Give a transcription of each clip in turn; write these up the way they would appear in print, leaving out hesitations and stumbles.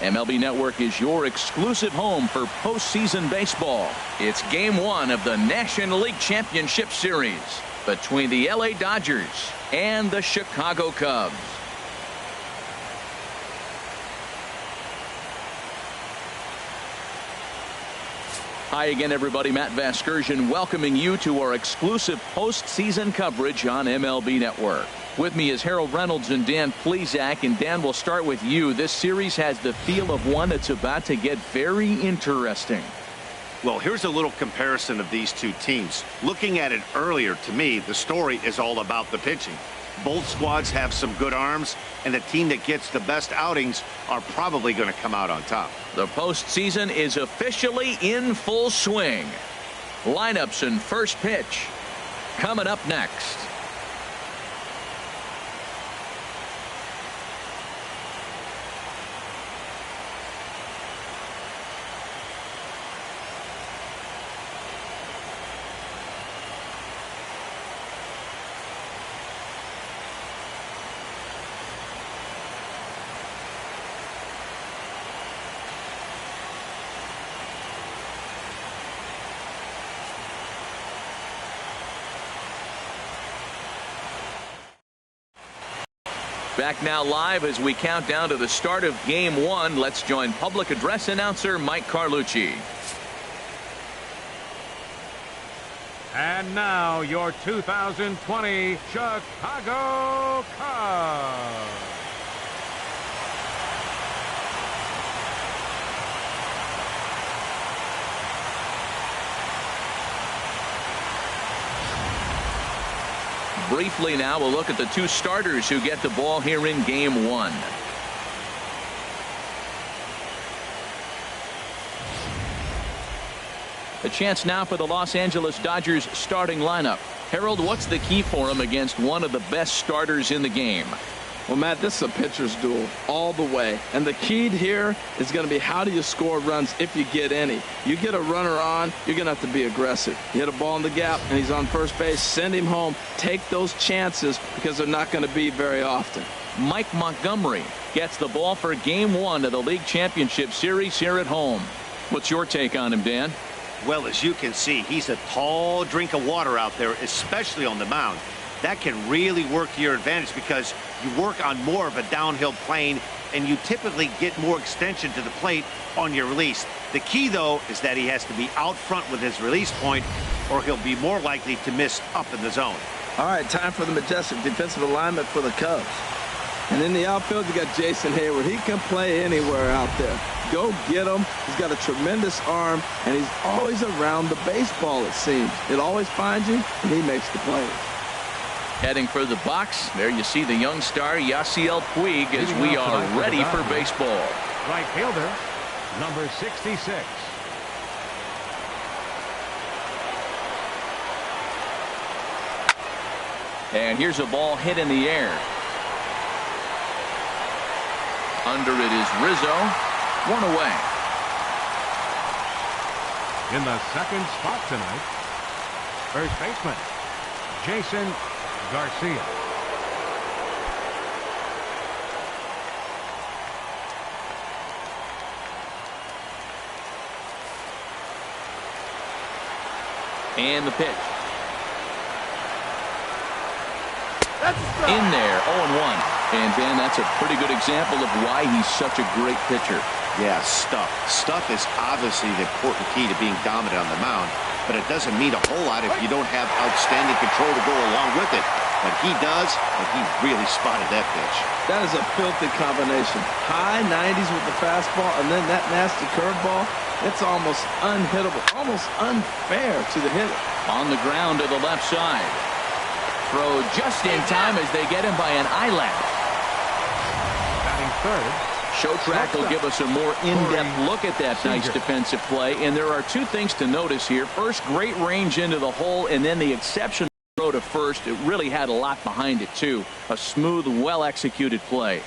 MLB Network is your exclusive home for postseason baseball. It's Game 1 of the National League Championship Series between the LA Dodgers and the Chicago Cubs. Hi again, everybody. Matt Vasgersian welcoming you to our exclusive postseason coverage on MLB Network. With me is Harold Reynolds and Dan Plesac. And Dan, we'll start with you. This series has the feel of one that's about to get very interesting. Well, here's a little comparison of these two teams. Looking at it earlier, to me, the story is all about the pitching. Both squads have some good arms, and the team that gets the best outings are probably going to come out on top. The postseason is officially in full swing. Lineups and first pitch coming up next. Back now live as we count down to the start of Game 1. Let's join public address announcer Mike Carlucci. And now your 2020 Chicago Cubs. Briefly now, we'll look at the two starters who get the ball here in Game 1. A chance now for the Los Angeles Dodgers starting lineup. Harold, what's the key for him against one of the best starters in the game? Well, Matt, this is a pitcher's duel all the way. And the key here is going to be, how do you score runs if you get any? You get a runner on, you're going to have to be aggressive. You hit a ball in the gap, and he's on first base, send him home. Take those chances because they're not going to be very often. Mike Montgomery gets the ball for Game 1 of the League Championship Series here at home. What's your take on him, Dan? Well, as you can see, he's a tall drink of water out there, especially on the mound. That can really work to your advantage because you work on more of a downhill plane and you typically get more extension to the plate on your release. The key, though, is that he has to be out front with his release point or he'll be more likely to miss up in the zone. All right, time for the majestic defensive alignment for the Cubs. And in the outfield, you got Jason Hayward. He can play anywhere out there. Go get him. He's got a tremendous arm, and he's always around the baseball, it seems. It always finds you, and he makes the plays. Heading for the box, there you see the young star Yasiel Puig as we are ready for baseball. Right fielder, number 66. And here's a ball hit in the air. Under it is Rizzo. One away. In the second spot tonight, first baseman Jason Garcia. And the pitch. In there, 0-1. And Dan, that's a pretty good example of why he's such a great pitcher. Yeah, stuff. Stuff is obviously the important key to being dominant on the mound, but it doesn't mean a whole lot if you don't have outstanding control to go along with it. But he does, and he really spotted that pitch. That is a filthy combination. High 90s with the fastball, and then that nasty curveball. It's almost unhittable, almost unfair to the hitter. On the ground to the left side. Throw just in time as they get him by an eyelash. Batting third. Showtrack will give us a more in-depth look at that nice defensive play. And there are two things to notice here. First, great range into the hole, and then the exceptional throw to first. It really had a lot behind it, too. A smooth, well-executed play.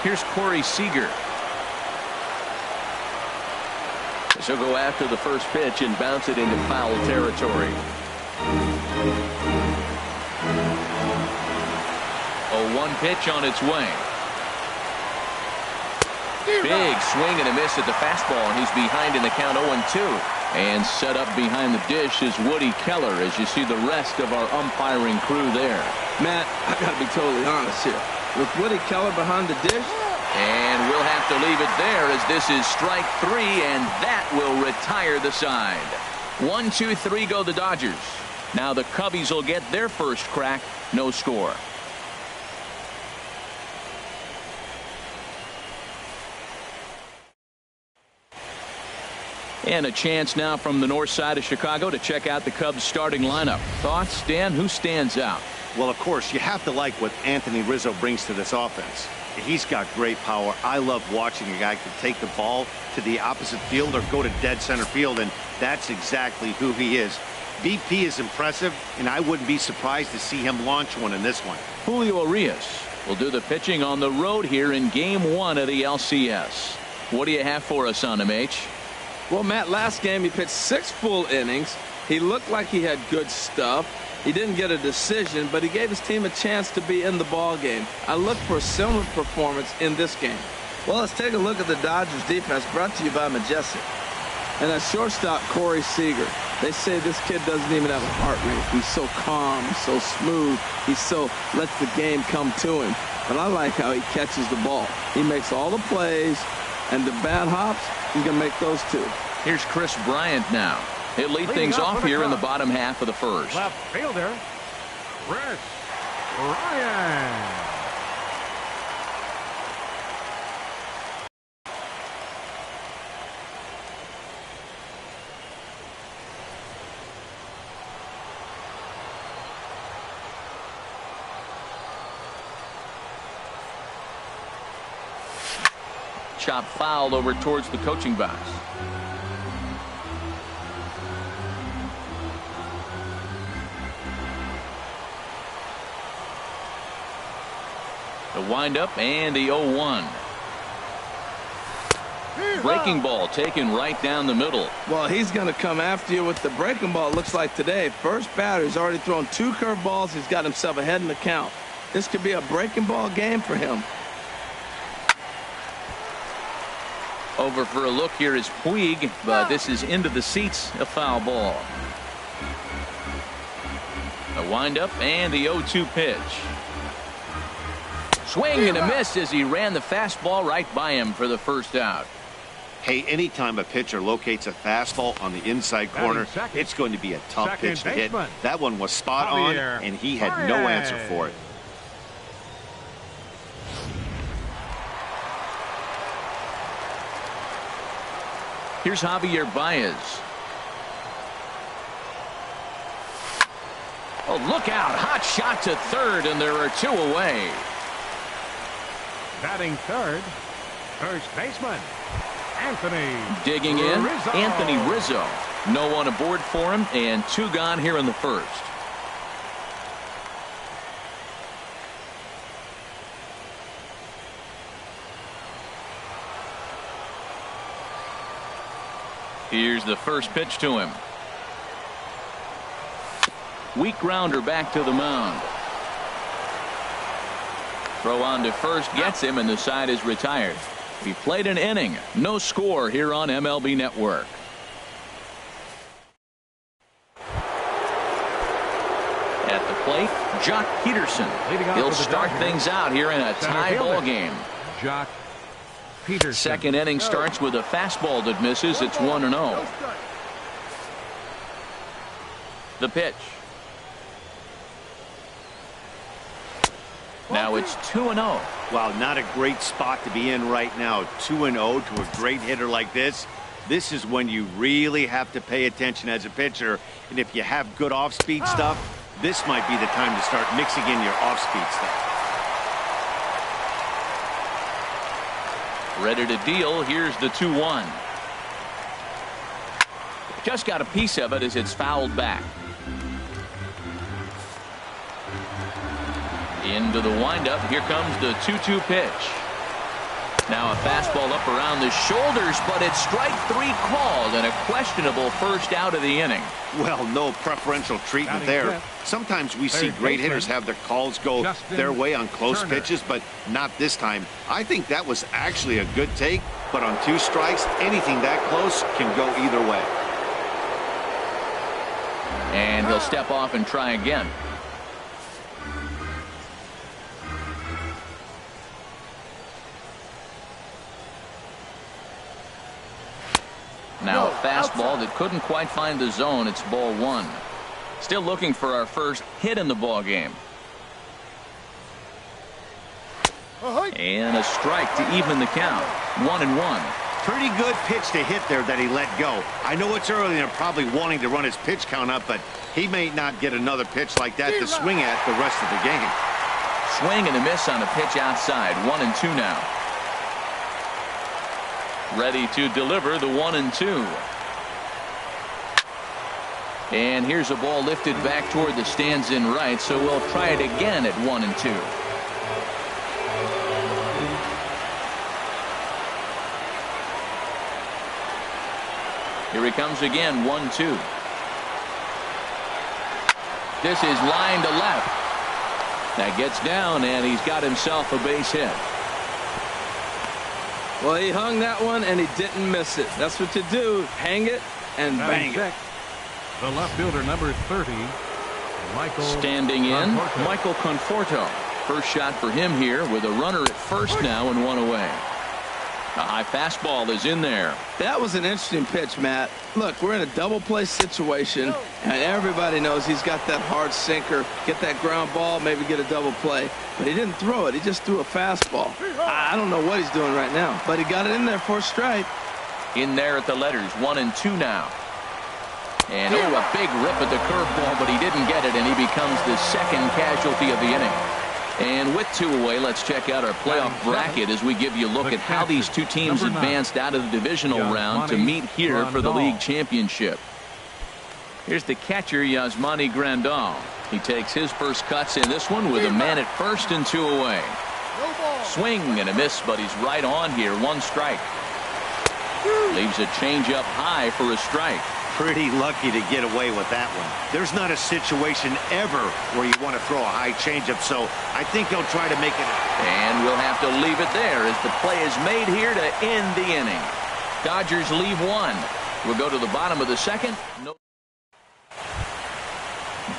Here's Corey Seager. So go after the first pitch and bounce it into foul territory. 0-1 pitch on its way. Big swing and a miss at the fastball, and he's behind in the count 0-2. And set up behind the dish is Woody Keller, as you see the rest of our umpiring crew there. Matt, I got to be totally honest here. With Woody Keller behind the dish. And we'll have to leave it there, as this is strike 3, and that will retire the side. 1, 2, 3 go the Dodgers. Now the Cubbies will get their first crack. No score. And a chance now from the north side of Chicago to check out the Cubs starting lineup. Thoughts, Dan? Who stands out? Well, of course, you have to like what Anthony Rizzo brings to this offense. He's got great power. I love watching a guy can take the ball to the opposite field or go to dead center field, and that's exactly who he is. BP is impressive, and I wouldn't be surprised to see him launch one in this one. Julio Urias will do the pitching on the road here in Game 1 of the LCS. What do you have for us on him, H? Well, Matt, last game he pitched 6 full innings. He looked like he had good stuff. He didn't get a decision, but he gave his team a chance to be in the ball game. I look for a similar performance in this game. Well, let's take a look at the Dodgers defense, brought to you by Majestic. And at shortstop, Corey Seager. They say this kid doesn't even have a heart rate. He's so calm, so smooth. He so lets the game come to him. But I like how he catches the ball. He makes all the plays, and the bad hops, he can make those too. Here's Chris Bryant now. He'll lead things off here in the bottom half of the first. Left fielder, Chris Bryant. Chop foul over towards the coaching box. The windup and the 0-1. Breaking ball taken right down the middle. Well, he's going to come after you with the breaking ball, it looks like today. First batter, he's already thrown 2 curveballs. He's got himself ahead in the count. This could be a breaking ball game for him. Over for a look here is Puig, but this is into the seats, a foul ball. The windup and the 0-2 pitch. Swing and a miss as he ran the fastball right by him for the first out. Hey, anytime a pitcher locates a fastball on the inside corner, it's going to be a tough pitch to hit. That one was spot on, and he had no answer for it. Here's Javier Baez. Oh, look out. Hot shot to third, and there are 2 away. Batting third, first baseman, Anthony Digging in, Rizzo. Anthony Rizzo. No one aboard for him, and 2 gone here in the first. Here's the first pitch to him. Weak grounder back to the mound. Throw on to first gets him, and the side is retired. He played an inning. No score here on MLB Network. At the plate, Jock Peterson. He'll start things out here in a tie ball game. Jock Peterson. Second inning starts with a fastball that misses. It's 1-0. The pitch. Now it's 2-0. Wow, not a great spot to be in right now. 2-0 to a great hitter like this. This is when you really have to pay attention as a pitcher. And if you have good off-speed stuff, this might be the time to start mixing in your off-speed stuff. Ready to deal. Here's the 2-1. Just got a piece of it as it's fouled back. Into the windup. Here comes the 2-2 pitch. Now a fastball up around the shoulders, but it's strike 3 called and a questionable first out of the inning. Well, no preferential treatment there. Sometimes we see great hitters have their calls go their way on close pitches, but not this time. I think that was actually a good take, but on 2 strikes, anything that close can go either way. And he'll step off and try again. Now a fastball that couldn't quite find the zone. It's ball 1. Still looking for our first hit in the ball game. And a strike to even the count. 1-1. Pretty good pitch to hit there that he let go. I know it's early and they're probably wanting to run his pitch count up, but he may not get another pitch like that to swing at the rest of the game. Swing and a miss on a pitch outside. 1-2 now. Ready to deliver the 1-2. And here's a ball lifted back toward the stands in right, so we'll try it again at 1-2. Here he comes again, 1-2. This is line to left. That gets down, and he's got himself a base hit. Well, he hung that one, and he didn't miss it. That's what you do. Hang it and bang it. The left fielder, number 30, Michael. Standing in, Conforto. Michael Conforto. First shot for him here with a runner at first now and 1 away. A high fastball is in there. That was an interesting pitch, Matt. Look, we're in a double play situation, and everybody knows he's got that hard sinker. Get that ground ball, maybe get a double play. But he didn't throw it. He just threw a fastball. I don't know what he's doing right now, but he got it in there for a strike. In there at the letters, 1-2 now. And oh, a big rip at the curveball, but he didn't get it, and he becomes the second casualty of the inning. And with 2 away, let's check out our playoff bracket as we give you a look at how these 2 teams advanced out of the divisional round to meet here for the league championship. Here's the catcher, Yasmani Grandal. He takes his first cuts in this one with a man at first and 2 away. Swing and a miss, but he's right on here. 1 strike. Leaves a changeup high for a strike. Pretty lucky to get away with that one. There's not a situation ever where you want to throw a high changeup, so I think he'll try to make it. And we'll have to leave it there as the play is made here to end the inning. Dodgers leave 1. We'll go to the bottom of the second. No.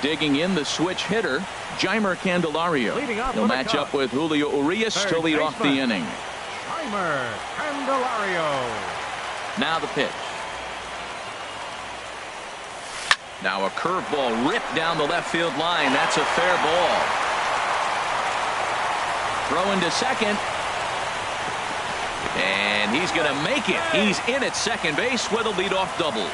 Digging in the switch hitter, Jeimer Candelario. He'll match up with Julio Urias to lead off the inning. Jeimer Candelario. Now the pitch. Now a curveball ripped down the left field line. That's a fair ball. Throw into second. And he's going to make it. He's in at second base with a leadoff double.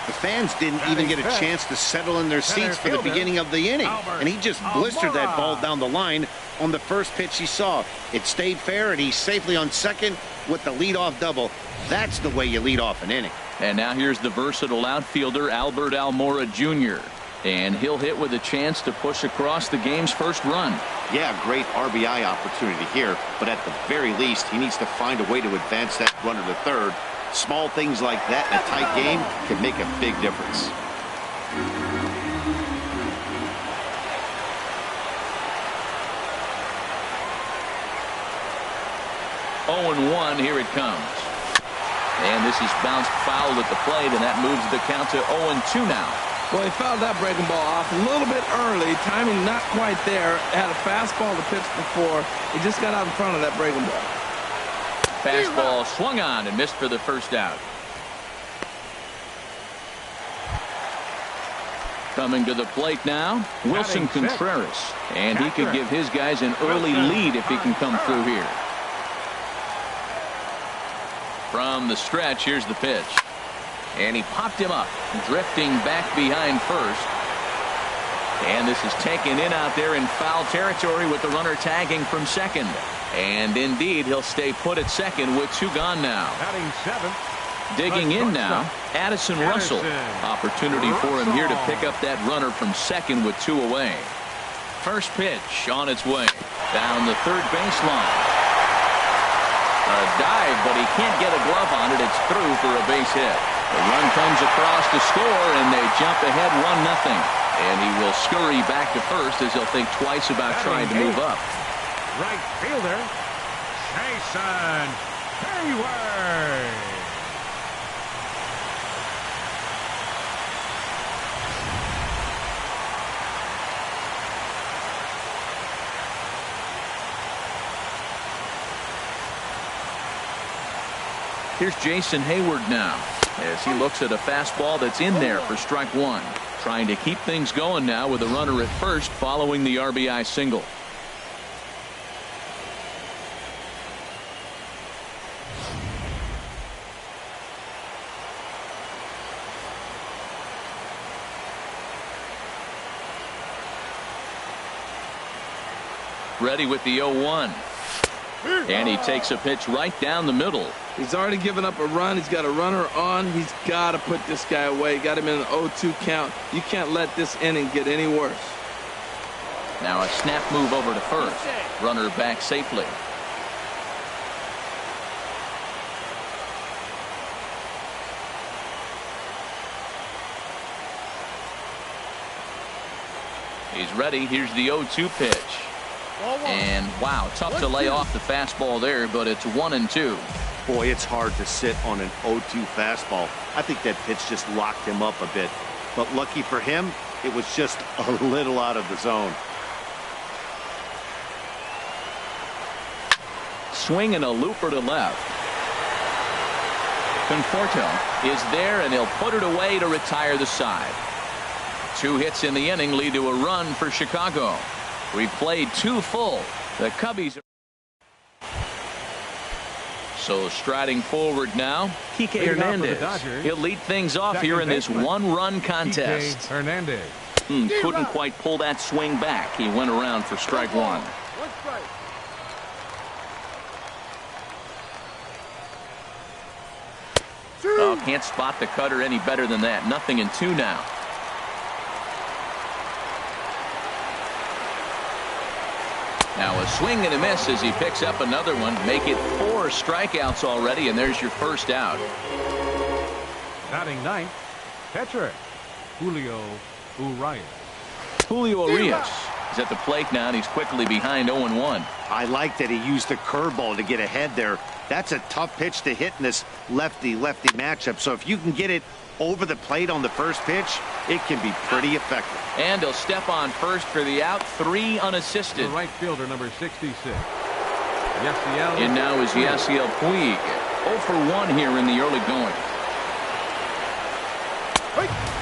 The fans didn't even get a chance to settle in their seats for the beginning of the inning. And he just blistered that ball down the line on the first pitch he saw. It stayed fair, and he's safely on second with the leadoff double. That's the way you lead off an inning. And now here's the versatile outfielder, Albert Almora Jr. And he'll hit with a chance to push across the game's first run. Yeah, great RBI opportunity here. But at the very least, he needs to find a way to advance that runner to third. Small things like that in a tight game can make a big difference. 0-1, here it comes. And this is bounced foul at the plate, and that moves the count to 0-2 now. Well, he fouled that breaking ball off a little bit early. Timing not quite there. Had a fastball to pitch before. He just got out in front of that breaking ball. Fastball swung on and missed for the first out. Coming to the plate now, Wilson Contreras. And he could give his guys an early lead if he can come through here. From the stretch, here's the pitch. And he popped him up, drifting back behind first. And this is taken in out there in foul territory with the runner tagging from second. And indeed, he'll stay put at second with 2 gone now. Batting 7th. Digging in now, Addison Russell. Opportunity for him here to pick up that runner from second with 2 away. First pitch on its way down the third baseline. A dive, but he can't get a glove on it. It's through for a base hit. The run comes across to score, and they jump ahead 1-0. And he will scurry back to first as he'll think twice about trying to move up. Right fielder, Jason Hayward. Here's Jason Hayward now as he looks at a fastball that's in there for strike one. Trying to keep things going now with a runner at first following the RBI single. Ready with the 0-1. And he takes a pitch right down the middle. He's already given up a run. He's got a runner on. He's got to put this guy away. Got him in an 0-2 count. You can't let this inning get any worse. Now a snap move over to first. Runner back safely. He's ready. Here's the 0-2 pitch. And wow, tough to lay off the fastball there, but it's 1-2. Boy, it's hard to sit on an 0-2 fastball. I think that pitch just locked him up a bit. But lucky for him, it was just a little out of the zone. Swing and a looper to left. Conforto is there, and he'll put it away to retire the side. 2 hits in the inning lead to a run for Chicago. We've played 2 full. The Cubbies are... So striding forward now, Kike Hernandez. He'll lead things off here in this 1-run contest. Kike Hernandez. Couldn't quite pull that swing back. He went around for strike 1. Oh, can't spot the cutter any better than that. 0-2 now. Now a swing and a miss as he picks up another one. Make it 4 strikeouts already, and there's your first out. Batting ninth, catcher Julio Urias. Julio Urias is at the plate now, and he's quickly behind 0-1. I like that he used the curveball to get ahead there. That's a tough pitch to hit in this lefty-lefty matchup. So if you can get it over the plate on the first pitch, it can be pretty effective. And he'll step on first for the out. 3 unassisted. The right fielder, number 66. Yasiel. And now is Yasiel Puig. 0 for 1 here in the early going.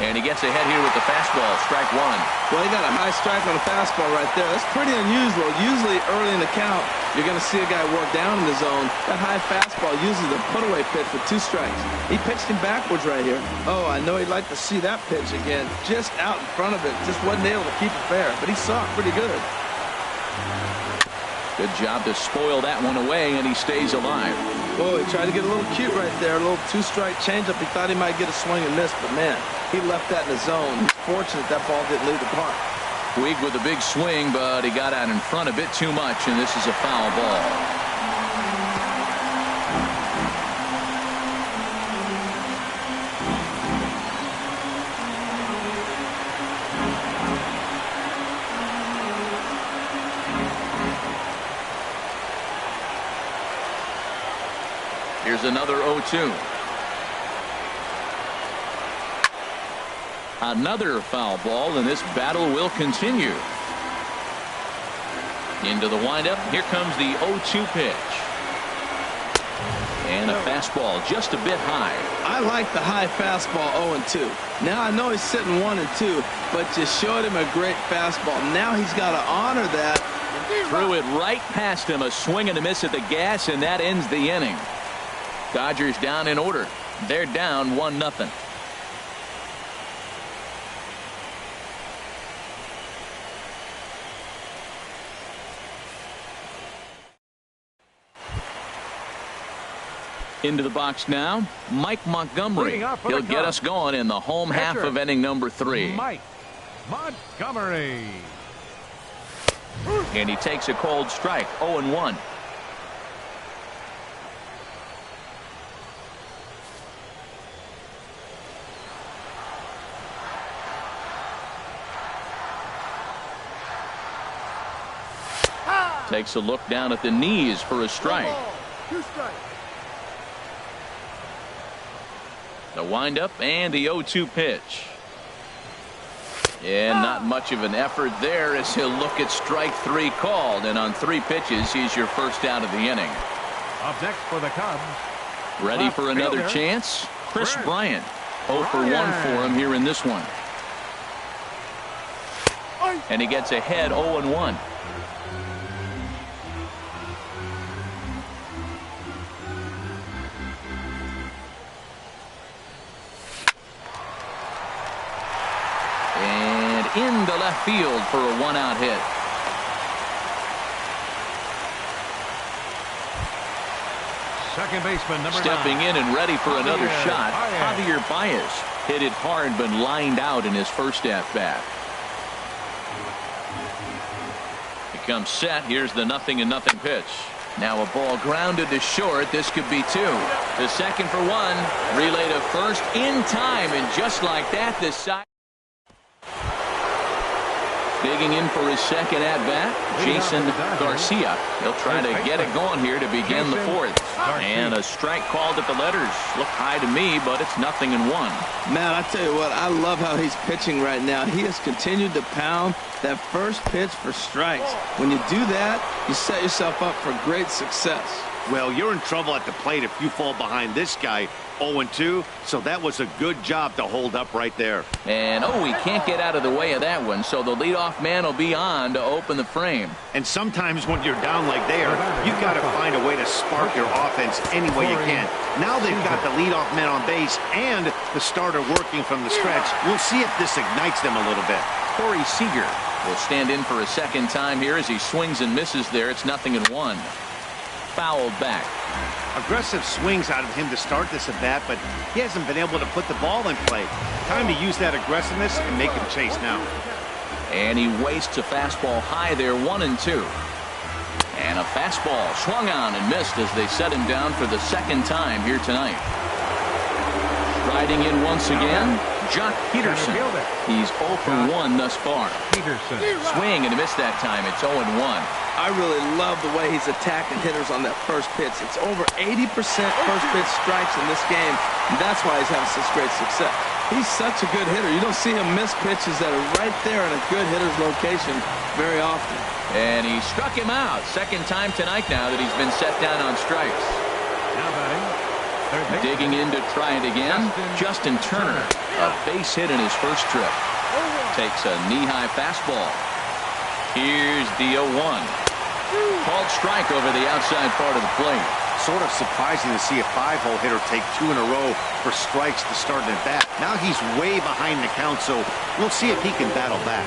And he gets ahead here with the fastball. Strike 1. Well, he got a high strike on the fastball right there. That's pretty unusual. Usually early in the count, you're going to see a guy work down in the zone. That high fastball usually the put-away pitch for 2 strikes. He pitched him backwards right here. Oh, I know he'd like to see that pitch again. Just out in front of it. Just wasn't able to keep it fair. But he saw it pretty good. Good job to spoil that one away, and he stays alive. Oh, he tried to get a little cute right there. A little 2-strike changeup. He thought he might get a swing and miss, but man, he left that in the zone. He's fortunate that ball didn't leave the park. Puig with a big swing, but he got out in front a bit too much, and this is a foul ball. Here's another 0-2. Another foul ball, and this battle will continue. Into the windup. Here comes the 0-2 pitch. And a fastball just a bit high. I like the high fastball 0-2. Now I know he's sitting 1-2, but you showed him a great fastball. Now he's got to honor that. Threw it right past him. A swing and a miss at the gas, and that ends the inning. Dodgers down in order. They're down 1-0. Into the box now, Mike Montgomery. He'll get us going in the home half of inning number 3. Mike Montgomery. And he takes a cold strike. 0-1. Takes a look down at the knees for a strike. The windup and the 0-2 pitch. And not much of an effort there as he'll look at strike 3 called. And on 3 pitches, he's your first out of the inning. Up next for the Cubs. Ready for another chance? Chris Bryant. 0 for 1 for him here in this one. And he gets ahead 0-1. And into left field for a 1-out hit. Second baseman, number 9. Stepping in and ready for another shot. Javier Baez hit it hard but lined out in his first at-bat. He comes set. Here's the 0-0 pitch. Now a ball grounded to short. This could be 2. The second for 1. Relay to first in time. And just like that, this side. Digging in for his second at-bat, Jason Garcia. He'll try to get it going here to begin the 4th. And a strike called at the letters. Looked high to me, but it's 0-1. Man, I tell you what, I love how he's pitching right now. He has continued to pound that first pitch for strikes. When you do that, you set yourself up for great success. Well, you're in trouble at the plate if you fall behind this guy 0-2, so that was a good job to hold up right there. And he can't get out of the way of that one, so the leadoff man will be on to open the frame. And sometimes when you're down like they are, you've got to find a way to spark your offense any way you can. Now they've got the leadoff man on base and the starter working from the stretch. We'll see if this ignites them a little bit. Corey Seager will stand in for a second time here as he swings and misses there. It's 0-1. Fouled back. Aggressive swings out of him to start this at bat, but he hasn't been able to put the ball in play. Time to use that aggressiveness and make him chase now. And he wastes a fastball high there, 1-2. And a fastball swung on and missed as they set him down for the second time here tonight. Riding in once again, Jock Peterson. He's 0 for 1 thus far. Peterson. Swing and a miss that time. It's 0-1. I really love the way he's attacking hitters on that first pitch. It's over 80% first pitch strikes in this game, and that's why he's having such great success. He's such a good hitter. You don't see him miss pitches that are right there in a good hitter's location very often. And he struck him out. Second time tonight now that he's been set down on strikes. Now batting. Digging in to try it again. Justin Turner, a base hit in his first trip. Takes a knee-high fastball. Here's the 0-1. Called strike over the outside part of the plate. Sort of surprising to see a 5-hole hitter take 2 in a row for strikes to start an at-bat. Now he's way behind the count, so we'll see if he can battle back.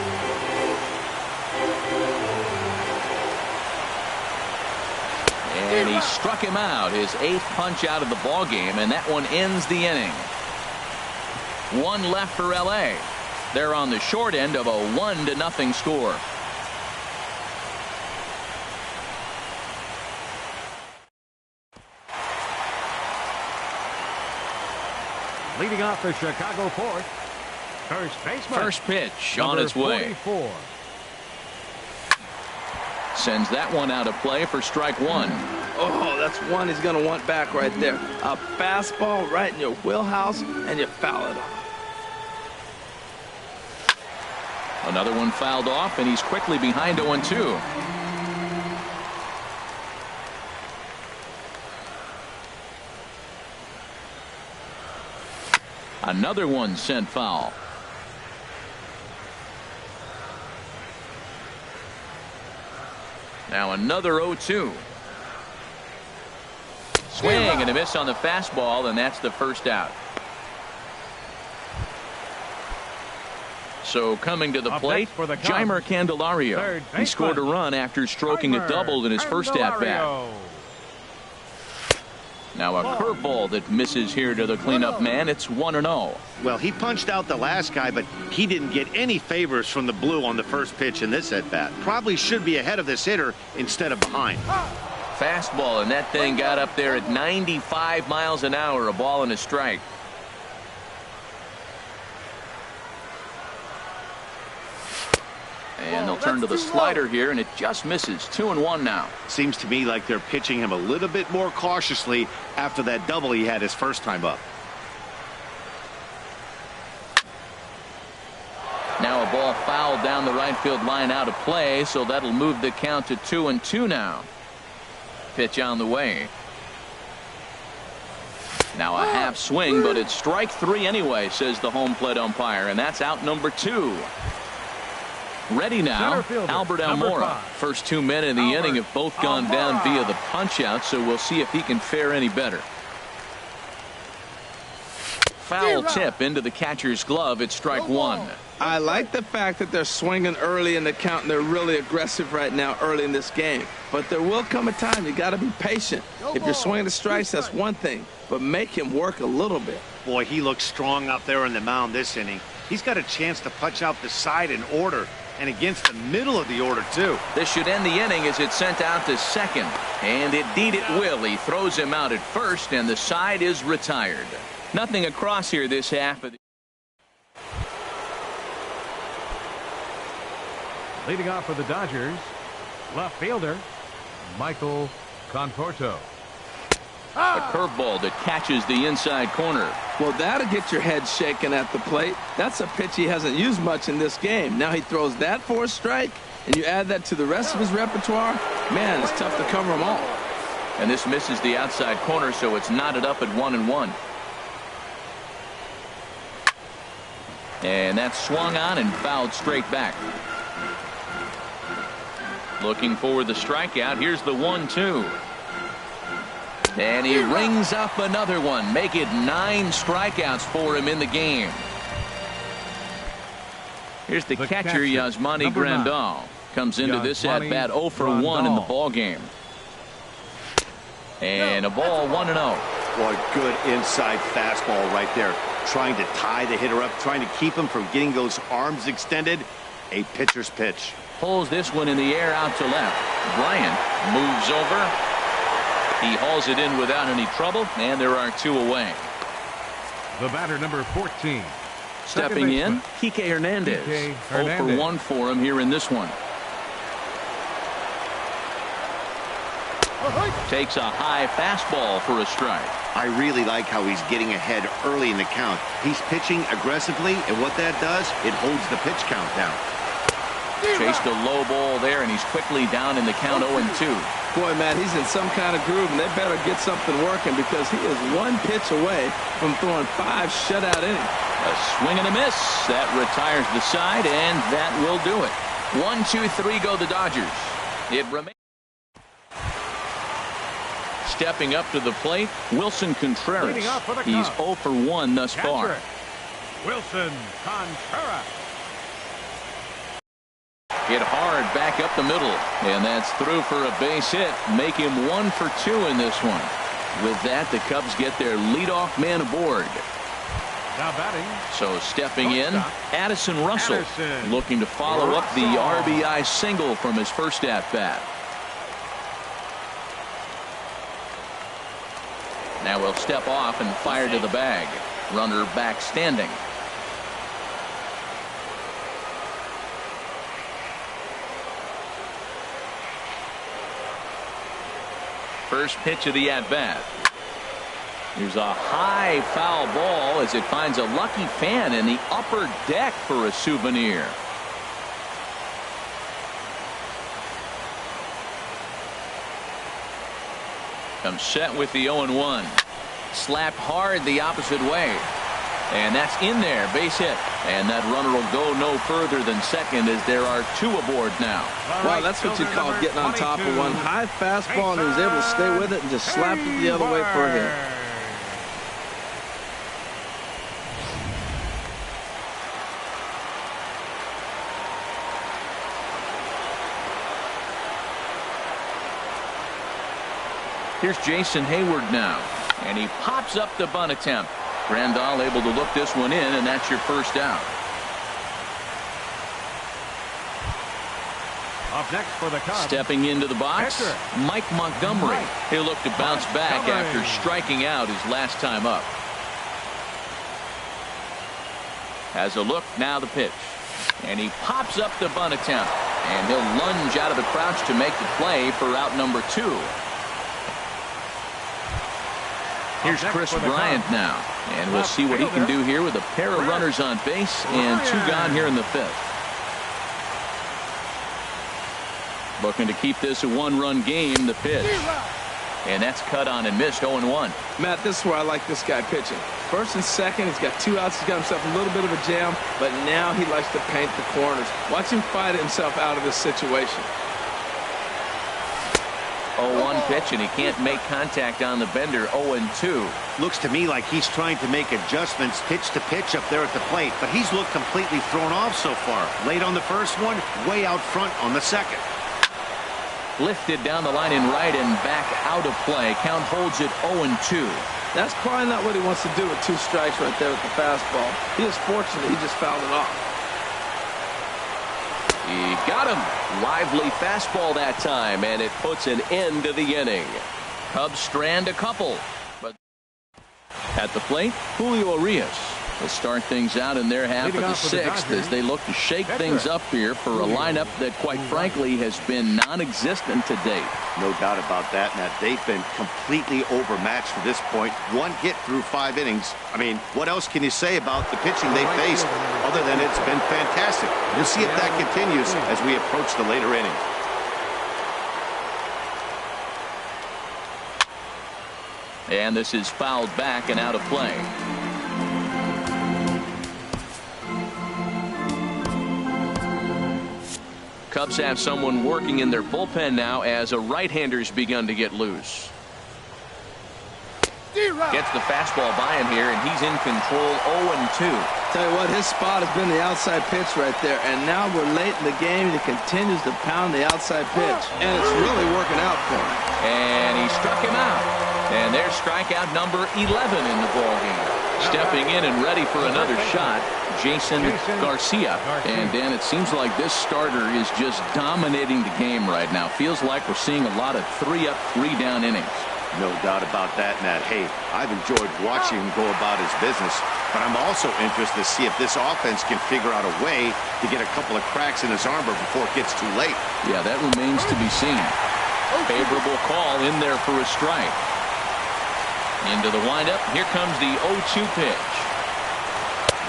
And he struck him out, his 8th punch out of the ball game, and that one ends the inning. 1 left for LA. They're on the short end of a 1-0 score. Leading off the Chicago 4th, first baseman. First pitch number on its way. 44. Sends that one out of play for strike 1. Oh, that's one he's going to want back right there. A fastball right in your wheelhouse, and you foul it off. Another one fouled off, and he's quickly behind 0-2. Another one sent foul. Now another 0-2. Swing and a miss on the fastball, and that's the first out. So coming to the plate, Jeimer Candelario. He scored a run after stroking a double in his first at-bat. Now a curveball that misses here to the cleanup man. It's 1-0. Well, he punched out the last guy, but he didn't get any favors from the blue on the first pitch in this at-bat. Probably should be ahead of this hitter instead of behind. Fastball, and that thing got up there at 95 miles an hour, a ball and a strike. And they'll turn to the slider here, and it just misses. 2-1 now. Seems to me like they're pitching him a little bit more cautiously after that double he had his first time up. Now a ball fouled down the right field line out of play, so that'll move the count to 2-2 now. Pitch on the way. Now a half swing, but it's strike 3 anyway, says the home plate umpire, and that's out number 2. Ready now, Albert Almora. First 2 men in the inning have both gone down via the punch-out, so we'll see if he can fare any better. Foul tip into the catcher's glove. It's strike 1. I like the fact that they're swinging early in the count, and they're really aggressive right now early in this game. But there will come a time you got to be patient. If you're swinging the strikes, that's one thing, but make him work a little bit. Boy, he looks strong out there on the mound this inning. He's got a chance to punch out the side in order, and against the middle of the order, too. This should end the inning as it's sent out to second. And indeed it will. He throws him out at first, and the side is retired. Nothing across here this half of the Leading off for the Dodgers, left fielder, Michael Conforto. A curveball that catches the inside corner. Well, that'll get your head shaken at the plate. That's a pitch he hasn't used much in this game. Now he throws that for a strike, and you add that to the rest of his repertoire. Man, it's tough to cover them all. And this misses the outside corner, so it's knotted up at 1-1. And that's swung on and fouled straight back. Looking for the strikeout. Here's the 1-2. And he rings up another one. Make it 9 strikeouts for him in the game. Here's the catcher, Yasmani Grandal. Comes into this at bat 0 for 1 in the ball game. And a ball 1-0. Boy, good inside fastball right there. Trying to tie the hitter up, trying to keep him from getting those arms extended. A pitcher's pitch. Pulls this one in the air out to left. Bryant moves over. He hauls it in without any trouble, and there are 2 away. The batter, number 14. Stepping in, Kike Hernandez. 0 for 1 for him here in this one. Takes a high fastball for a strike. I really like how he's getting ahead early in the count. He's pitching aggressively, and what that does, it holds the pitch count down. Chased a low ball there, and he's quickly down in the count 0-2. Boy, Matt, he's in some kind of groove, and they better get something working because he is 1 pitch away from throwing 5 shutout innings. A swing and a miss. That retires the side, and that will do it. 1, 2, 3 go the Dodgers. It remains. Stepping up to the plate, Wilson Contreras. He's 0 for 1 thus far. Wilson Contreras. Hit hard back up the middle, and that's through for a base hit. Make him 1 for 2 in this one. With that, the Cubs get their leadoff man aboard. Now batting. So stepping in, Addison Russell, looking to follow up the RBI single from his first at-bat. Now he'll step off and fire to the bag. Runner back standing. First pitch of the at-bat. Here's a high foul ball as it finds a lucky fan in the upper deck for a souvenir. Comes set with the 0-1. Slapped hard the opposite way. And that's in there, base hit. And that runner will go no further than second as there are 2 aboard now. Wow, that's what you call getting on top of one. High fastball, and he was able to stay with it and just slapped it the other way for a hit. Here's Jason Hayward now. And he pops up the bunt attempt. Grandal able to look this one in, and that's your first out. Up next for the Cubs. Stepping into the box, Mike Montgomery. He'll look to bounce back after striking out his last time up. Has a look, now the pitch. And he pops up the bunt attempt. And he'll lunge out of the crouch to make the play for out number 2. Here's Chris Bryant now. And we'll see what he can do here with a pair of runners on base and 2 gone here in the 5th. Looking to keep this a 1-run game. The pitch. And that's cut on and missed. 0-1. Matt, this is where I like this guy pitching. First and second, he's got 2 outs. He's got himself a little bit of a jam, but now he likes to paint the corners. Watch him fight himself out of this situation. 0-1 pitch, and he can't make contact on the bender. 0-2. Looks to me like he's trying to make adjustments pitch to pitch up there at the plate, but he's looked completely thrown off so far. Late on the first one, way out front on the second. Lifted down the line in right and back out of play. Count holds it 0-2. That's probably not what he wants to do with 2 strikes right there with the fastball. He is fortunate he just fouled it off. He got him. Lively fastball that time, and it puts an end to the inning. Cubs strand a couple. But at the plate, Julio Urias will start things out in their half of the 6th as they look to shake things up here for a lineup that, quite frankly, has been non-existent to date. No doubt about that, Matt. They've been completely overmatched to this point. 1 hit through 5 innings. I mean, what else can you say about the pitching they faced other than it's been fantastic? We'll see if that continues as we approach the later innings. And this is fouled back and out of play. Cubs have someone working in their bullpen now as a right-hander's begun to get loose. Gets the fastball by him here, and he's in control. 0-2. Tell you what, his spot has been the outside pitch right there, and now we're late in the game. He continues to pound the outside pitch, and it's really working out for him. And he struck him out. And there's strikeout number 11 in the ballgame. Stepping in and ready for another shot, Jason Garcia. And Dan, it seems like this starter is just dominating the game right now. Feels like we're seeing a lot of 3-up, 3-down innings. No doubt about that, Matt. Hey, I've enjoyed watching him go about his business, but I'm also interested to see if this offense can figure out a way to get a couple of cracks in his armor before it gets too late. Yeah, that remains to be seen. Favorable call in there for a strike. Into the windup. Here comes the 0-2 pitch.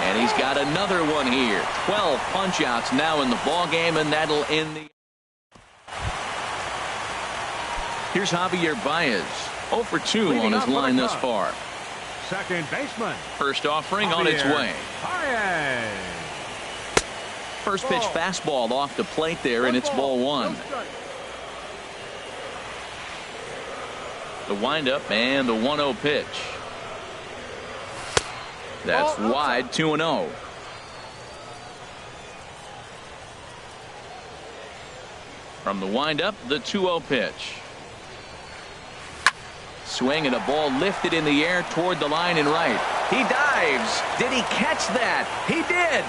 And he's got another one here. 12 punch-outs now in the ballgame, and that'll end the... Here's Javier Baez. 0 for 2 on his line thus far. Second baseman. First offering on its way. Baez. First pitch fastball off the plate there, and it's ball 1. The windup and the 1-0 pitch. That's wide. 2-0. From the windup, the 2-0 pitch. Swing and a ball lifted in the air toward the line and right. He dives. Did he catch that? He did.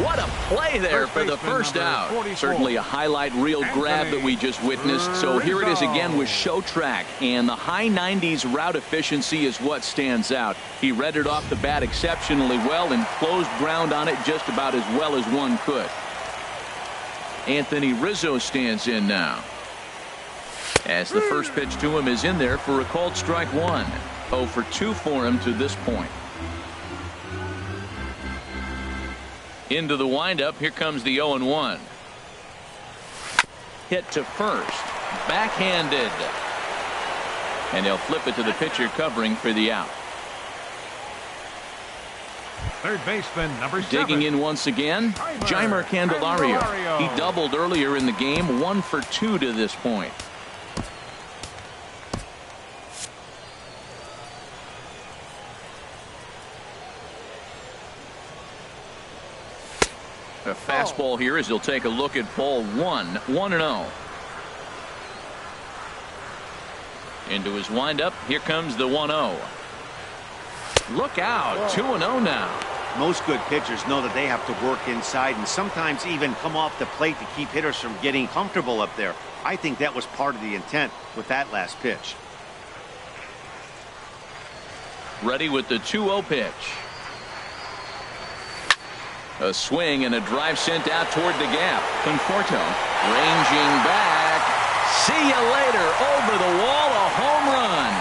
What a play there for the first out. Certainly a highlight reel grab that we just witnessed. So here it is again with show track, and the high 90s route efficiency is what stands out. He read it off the bat exceptionally well and closed ground on it just about as well as one could. Anthony Rizzo stands in now, as the first pitch to him is in there for a called strike 1. 0 for 2 for him to this point. Into the windup. Here comes the 0-1. Hit to first. Backhanded. And they'll flip it to the pitcher covering for the out. Third baseman, number 7. Digging in once again, Jeimer Candelario. He doubled earlier in the game. 1 for 2 to this point. A fastball here as he'll take a look at ball 1. 1-0. Into his windup. Here comes the 1-0. Look out. 2-0 now. Most good pitchers know that they have to work inside and sometimes even come off the plate to keep hitters from getting comfortable up there. I think that was part of the intent with that last pitch. Ready with the 2-0 pitch. A swing and a drive sent out toward the gap. Conforto ranging back. See you later. Over the wall, a home run.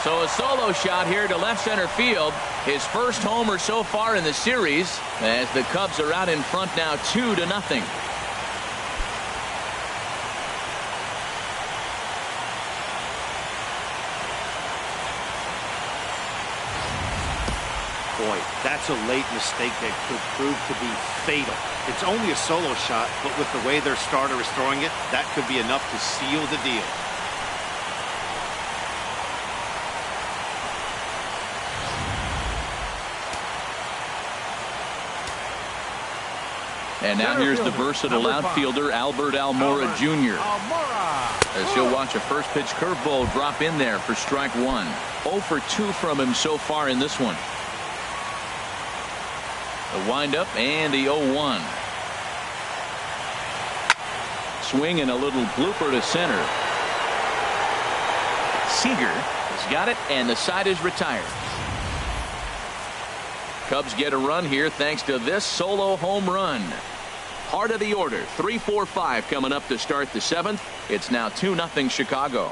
So a solo shot here to left center field. His first homer so far in the series, as the Cubs are out in front now 2-0. Boy, that's a late mistake that could prove to be fatal. It's only a solo shot, but with the way their starter is throwing it, that could be enough to seal the deal. And now here's the versatile outfielder, Albert Almora Jr. As he'll watch a first pitch curveball drop in there for strike one. 0 for 2 from him so far in this one. The windup and the 0-1. Swing and a little blooper to center. Seager has got it, and the side is retired. Cubs get a run here thanks to this solo home run. Heart of the order, 3-4-5 coming up to start the 7th. It's now 2-0 Chicago.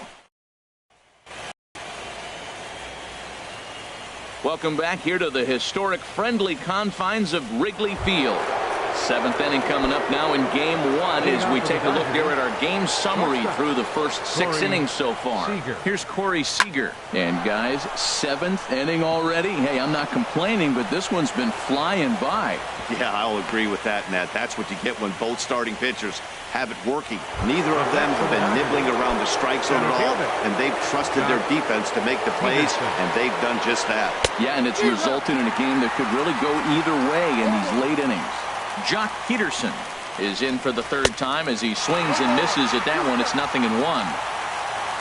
Welcome back here to the historic friendly confines of Wrigley Field. 7th inning coming up now in game 1 as we take a look here at our game summary through the first 6 innings so far. Here's Corey Seager. And guys, 7th inning already. Hey, I'm not complaining, but this one's been flying by. Yeah, I'll agree with that, Nat. That's what you get when both starting pitchers have it working. Neither of them have been nibbling around the strike zone at all, and they've trusted their defense to make the plays, and they've done just that. Yeah, and it's resulted in a game that could really go either way in these late innings. Jock Peterson is in for the 3rd time as he swings and misses at that one. It's 0-1.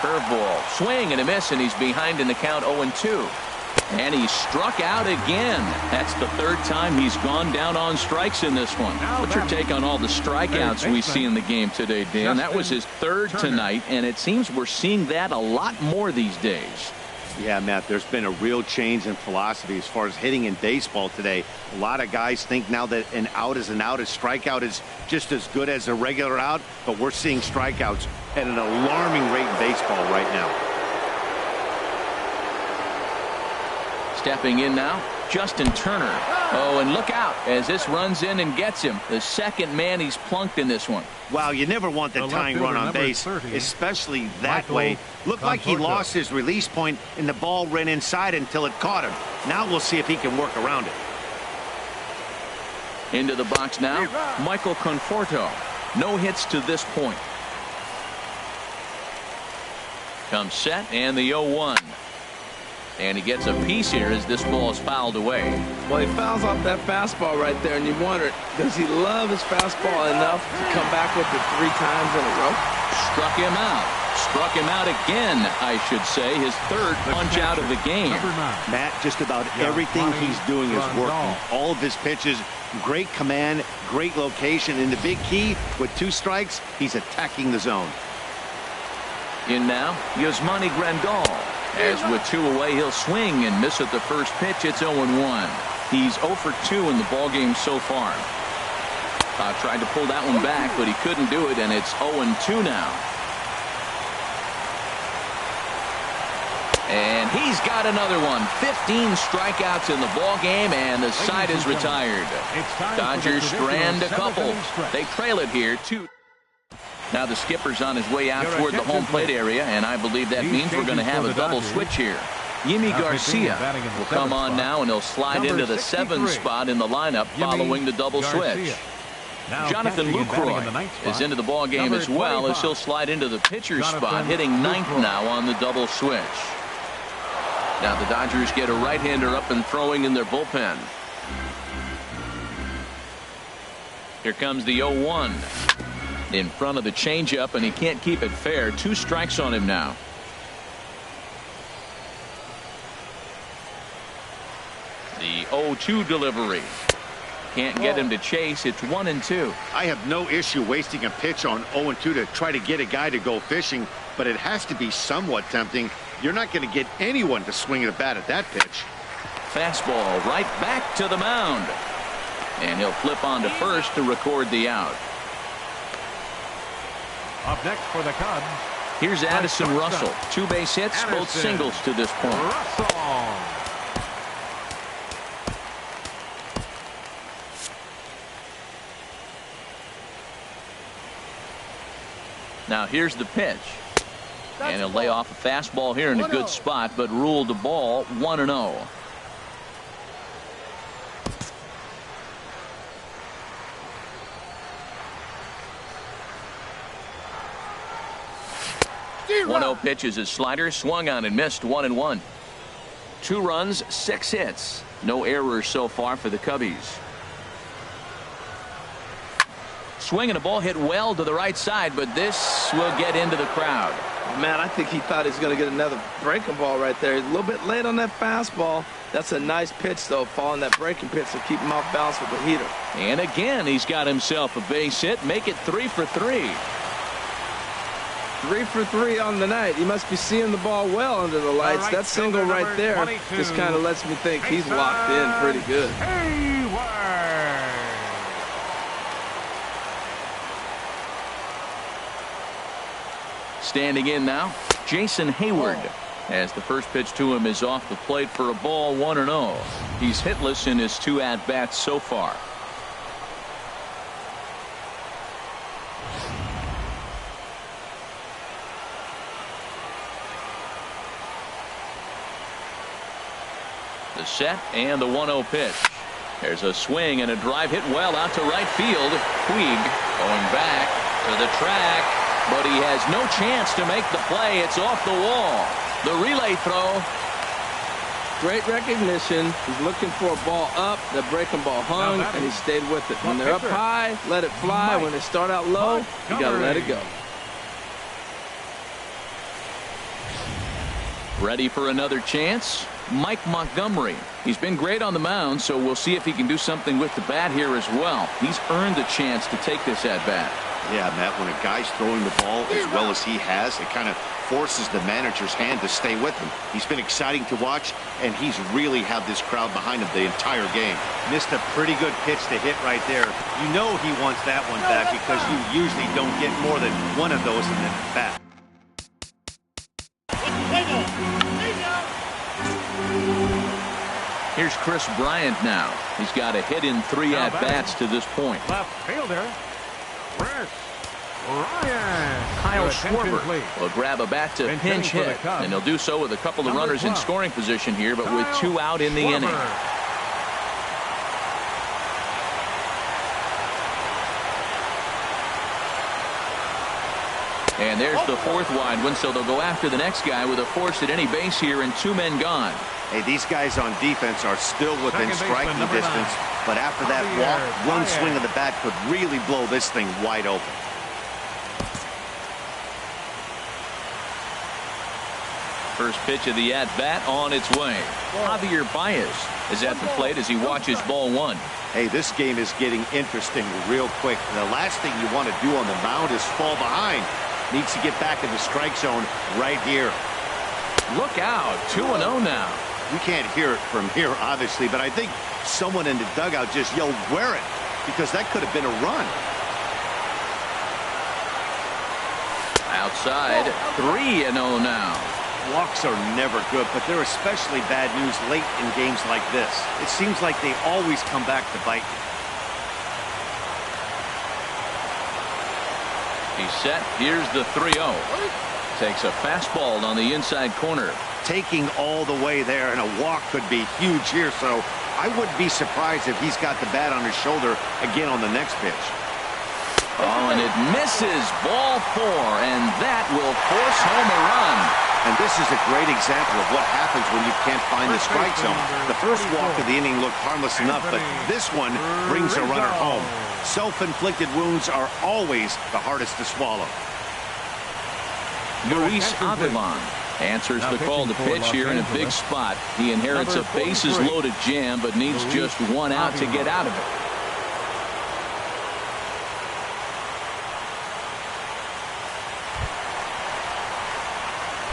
Curveball, swing and a miss, and he's behind in the count 0-2. And he struck out again. That's the 3rd time he's gone down on strikes in this one. What's your take on all the strikeouts we see in the game today, Dan? That was his 3rd tonight, and it seems we're seeing that a lot more these days. Yeah, Matt, there's been a real change in philosophy as far as hitting in baseball today. A lot of guys think now that an out is an out. A strikeout is just as good as a regular out, but we're seeing strikeouts at an alarming rate in baseball right now. Stepping in now, Justin Turner. Oh, and look out as this runs in and gets him. The 2nd man he's plunked in this one. Wow, you never want the tying run on base, especially that way. Looked like he lost his release point and the ball ran inside until it caught him. Now we'll see if he can work around it. Into the box now, Michael Conforto. No hits to this point. Comes set and the 0-1. And he gets a piece here as this ball is fouled away. Well, he fouls off that fastball right there, and you wonder, does he love his fastball enough to come back with it 3 times in a row? Struck him out. Struck him out again, I should say. His 3rd punch out of the game. Matt, just about everything he's doing is working. All of his pitches, great command, great location. And the big key, with 2 strikes, he's attacking the zone. In now, Yasmani Grandal. As with 2 away, he'll swing and miss at the first pitch. It's 0-1. He's 0 for 2 in the ballgame so far. Tried to pull that one back, but he couldn't do it, and it's 0-2 now. And he's got another one. 15 strikeouts in the ballgame, and the side is retired. Dodgers strand a couple. They trail it here 2. Now the skipper's on his way out toward the home plate area, and I believe that means we're going to have a double switch here. Yimi Garcia will come on now, and he'll slide into the 7th spot in the lineup following the double switch. Jonathan Lucroy is into the ball game as well, as he'll slide into the pitcher's spot, hitting 9th now on the double switch. Now the Dodgers get a right-hander up and throwing in their bullpen. Here comes the 0-1. In front of the changeup, and he can't keep it fair. 2 strikes on him now. The 0-2 delivery. Can't get him to chase. It's 1-2. I have no issue wasting a pitch on 0-2 to try to get a guy to go fishing, but it has to be somewhat tempting. You're not going to get anyone to swing the bat at that pitch. Fastball right back to the mound. And he'll flip on to first to record the out. Up next for the Cubs. Here's Addison Russell. 2 base hits, both singles to this point. Russell. Now here's the pitch. And he'll lay off a fastball here in a good spot, but ruled the ball 1-0. One-0 pitch is his slider, swung on and missed. 1-1. 2 runs, 6 hits. No errors so far for the Cubbies. Swing and a ball hit well to the right side, but this will get into the crowd. Man, I think he thought he was going to get another breaking ball right there. A little bit late on that fastball. That's a nice pitch, though, following that breaking pitch to keep him off balance with the heater. And again, he's got himself a base hit. Make it 3 for 3. 3 for 3 on the night. He must be seeing the ball well under the lights. That single right there just kind of lets me think he's locked in pretty good. Standing in now, Jason Hayward, as the first pitch to him is off the plate for a ball. 1-0. He's hitless in his 2 at-bats so far. The set and the 1-0 pitch. There's a swing and a drive hit well out to right field. Puig going back to the track, but he has no chance to make the play. It's off the wall. The relay throw. Great recognition. He's looking for a ball up. The breaking ball hung, and he stayed with it. When they're up high, let it fly. When they start out low, you got to let it go. Ready for another chance? Mike Montgomery. He's been great on the mound, so we'll see if he can do something with the bat here as well. He's earned the chance to take this at bat. Yeah, Matt, when a guy's throwing the ball as well as he has, it kind of forces the manager's hand to stay with him. He's been exciting to watch, and he's really had this crowd behind him the entire game. Missed a pretty good pitch to hit right there. You know he wants that one back because you usually don't get more than one of those in the bat. Here's Chris Bryant now. He's got a hit in 3 at-bats to this point. Left fielder, Chris Bryant. Kyle Schwarber will grab a bat to pinch hit, and he'll do so with a couple of runners in scoring position here, but with 2 out in the inning. And there's the 4th wide one, so they'll go after the next guy with a force at any base here and 2 men gone. Hey, these guys on defense are still within striking distance, but after that walk, one swing of the bat could really blow this thing wide open. First pitch of the at-bat on its way. Javier Baez is at the plate as he watches ball 1. Hey, this game is getting interesting real quick. The last thing you want to do on the mound is fall behind. Needs to get back in the strike zone right here. Look out, 2-0 now. We can't hear it from here, obviously, but I think someone in the dugout just yelled, "Wear it," because that could have been a run. Outside, 3-0 now. Walks are never good, but they're especially bad news late in games like this. It seems like they always come back to bite you. He's set. Here's the 3-0. Takes a fastball on the inside corner. Taking all the way there, and a walk could be huge here, so I wouldn't be surprised if he's got the bat on his shoulder again on the next pitch. Oh, and it misses. Ball 4, and that will force home a run. And this is a great example of what happens when you can't find the strike zone. The first walk of the inning looked harmless enough, but this one brings a runner home. Self-inflicted wounds are always the hardest to swallow. Luis Avilan answers the call to pitch here in a big spot. He inherits a bases-loaded jam, but needs just 1 out to get out of it.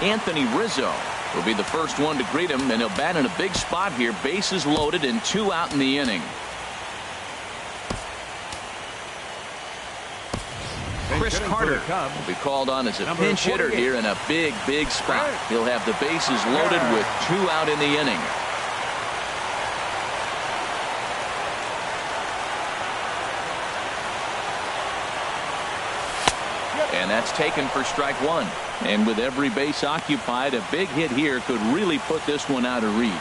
Anthony Rizzo will be the first one to greet him, and he'll bat in a big spot here. Bases loaded and 2 out in the inning. Chris Carter will be called on as a pinch hitter here in a big spot. He'll have the bases loaded with 2 out in the inning. And that's taken for strike 1. And with every base occupied, a big hit here could really put this one out of reach.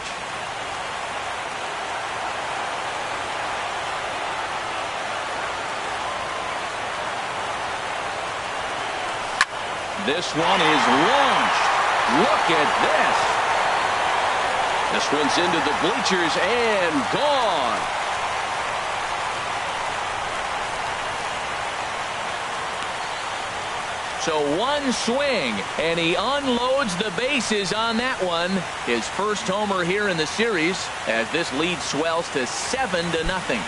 This one is launched. Look at this. This one's into the bleachers and gone. So one swing, and he unloads the bases on that one. His first homer here in the series, as this lead swells to 7-0.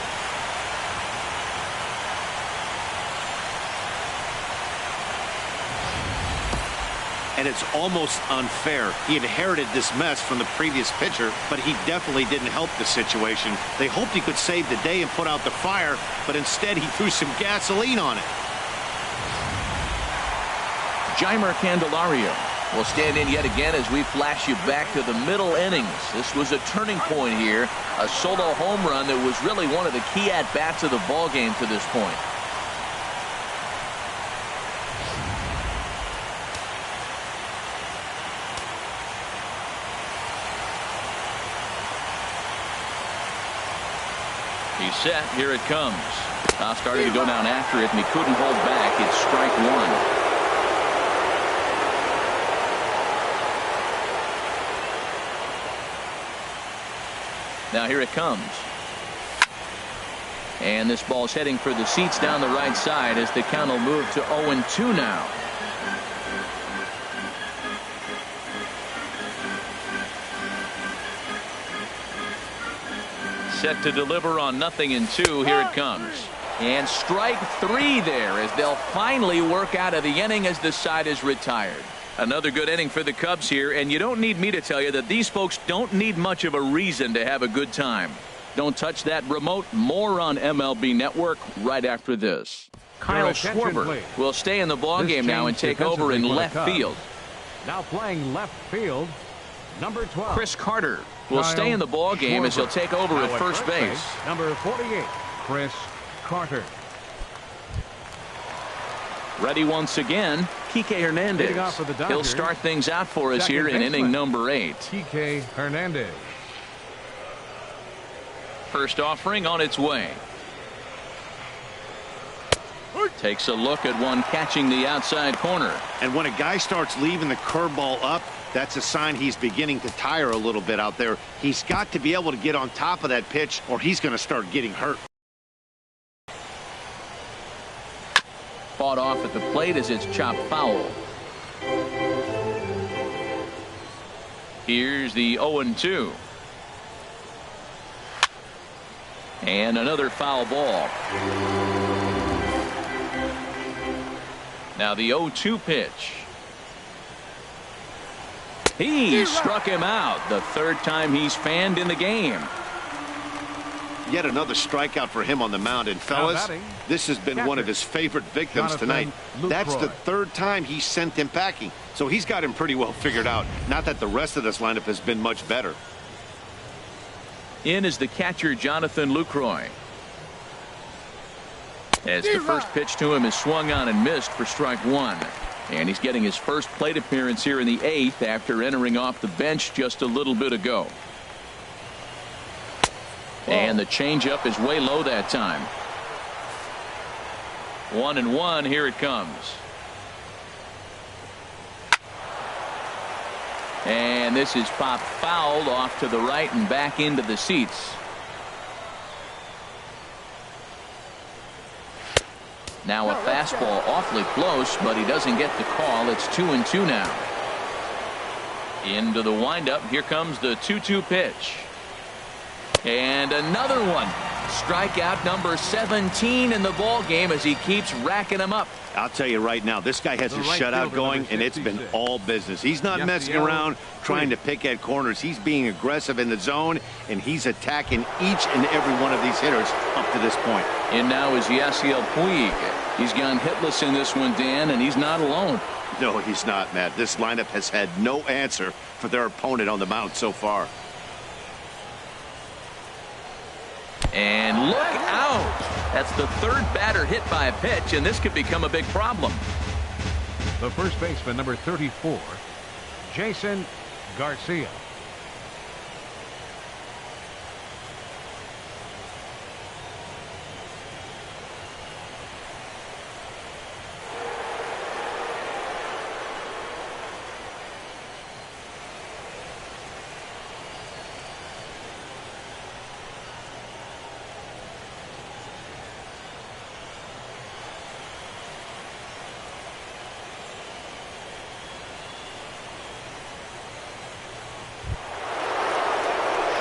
And it's almost unfair. He inherited this mess from the previous pitcher, but he definitely didn't help the situation. They hoped he could save the day and put out the fire, but instead he threw some gasoline on it. Jeimer Candelario will stand in yet again as we flash you back to the middle innings. This was a turning point here, a solo home run that was really one of the key at-bats of the ballgame to this point. He's set. Here it comes. Now starting to go down after it, and he couldn't hold back. It's strike 1. Now here it comes. And this ball's heading for the seats down the right side as the count will move to 0-2 now. Set to deliver on 0-2. Here it comes. And strike 3 there as they'll finally work out of the inning as the side is retired. Another good inning for the Cubs here, and you don't need me to tell you that these folks don't need much of a reason to have a good time. Don't touch that remote. More on MLB Network right after this. Kyle Schwarber will stay in the ballgame now and take over in left field. Now playing left field, number 12. Chris Carter will stay in the ballgame as he'll take over at first base. Number 48, Chris Carter. Ready once again, Kike Hernandez. He'll start things out for us here in inning number 8. Kike Hernandez. First offering on its way. Takes a look at one catching the outside corner. And when a guy starts leaving the curveball up, that's a sign he's beginning to tire a little bit out there. He's got to be able to get on top of that pitch, or he's going to start getting hurt. Fought off at the plate as it's chopped foul. Here's the 0-2. And another foul ball. Now the 0-2 pitch. He struck him out. The third time he's fanned in the game. Yet another strikeout for him on the mound. And fellas, this has been one of his favorite victims tonight. That's the third time he sent him packing. So he's got him pretty well figured out. Not that the rest of this lineup has been much better. In is the catcher, Jonathan Lucroy. As the first pitch to him is swung on and missed for strike 1. And he's getting his first plate appearance here in the 8th after entering off the bench just a little bit ago. And the changeup is way low that time. 1-1. Here it comes. And this is popped fouled off to the right and back into the seats. Now a fastball awfully close, but he doesn't get the call. It's 2-2 now. Into the windup. Here comes the 2-2 pitch. And another one. Strikeout number 17 in the ball game as he keeps racking them up. I'll tell you right now, this guy has a shutout going, and it's been all business. He's not messing around trying to pick at corners. He's being aggressive in the zone, and he's attacking each and every one of these hitters up to this point. And now is Yasiel Puig. He's gone hitless in this one, Dan, and he's not alone. No, he's not, Matt. This lineup has had no answer for their opponent on the mound so far. And look out! That's the third batter hit by a pitch, and this could become a big problem. The first baseman, number 34, Jason Garcia.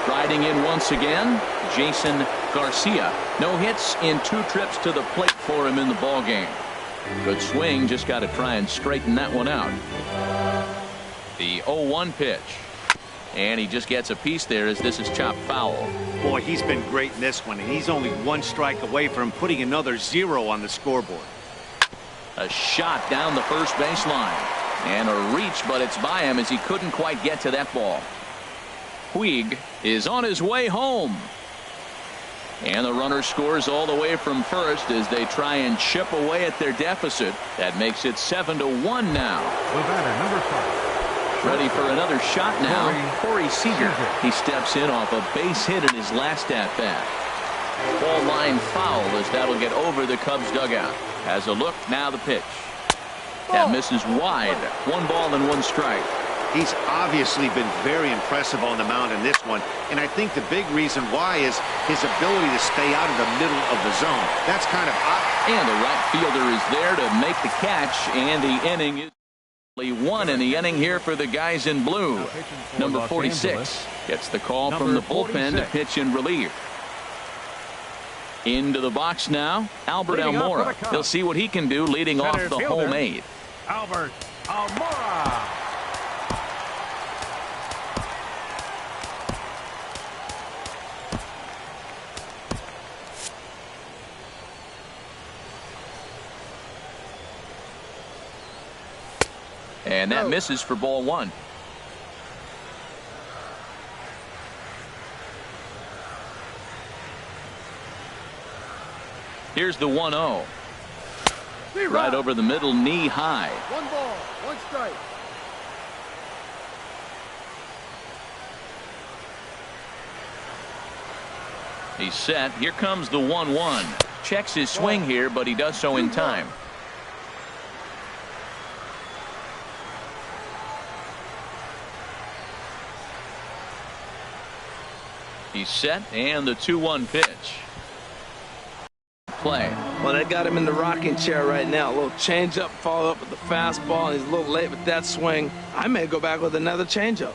Riding in once again, Jason Garcia. No hits in 2 trips to the plate for him in the ballgame. Good swing, just got to try and straighten that one out. The 0-1 pitch. And he just gets a piece there as this is chopped foul. Boy, he's been great in this one, and he's only 1 strike away from putting another 0 on the scoreboard. A shot down the first baseline. And a reach, but it's by him as he couldn't quite get to that ball. Puig is on his way home. And the runner scores all the way from first as they try and chip away at their deficit. That makes it 7-1 now. The batter, number 5. Ready for another shot now. Corey Seager. He steps in off a base hit in his last at-bat. Ball line foul as that'll get over the Cubs dugout. Has a look, now the pitch. That misses wide. 1 ball and 1 strike. He's obviously been very impressive on the mound in this one, and I think the big reason why is his ability to stay out of the middle of the zone. That's kind of odd. And the right fielder is there to make the catch, and the inning is only 1 in the inning here for the guys in blue. Number 46 gets the call from the bullpen to pitch in relief. Into the box now, Albert Almora. He'll see what he can do leading off the home 8. Albert Almora. And that misses for ball 1. Here's the 1-0. Right over the middle, knee high. 1 ball, 1 strike. He's set. Here comes the 1-1. Checks his swing here, but he does so in time. He's set, and the 2-1 pitch. Play. Well, they got him in the rocking chair right now. A little changeup, follow up with the fastball. He's a little late with that swing. I may go back with another changeup.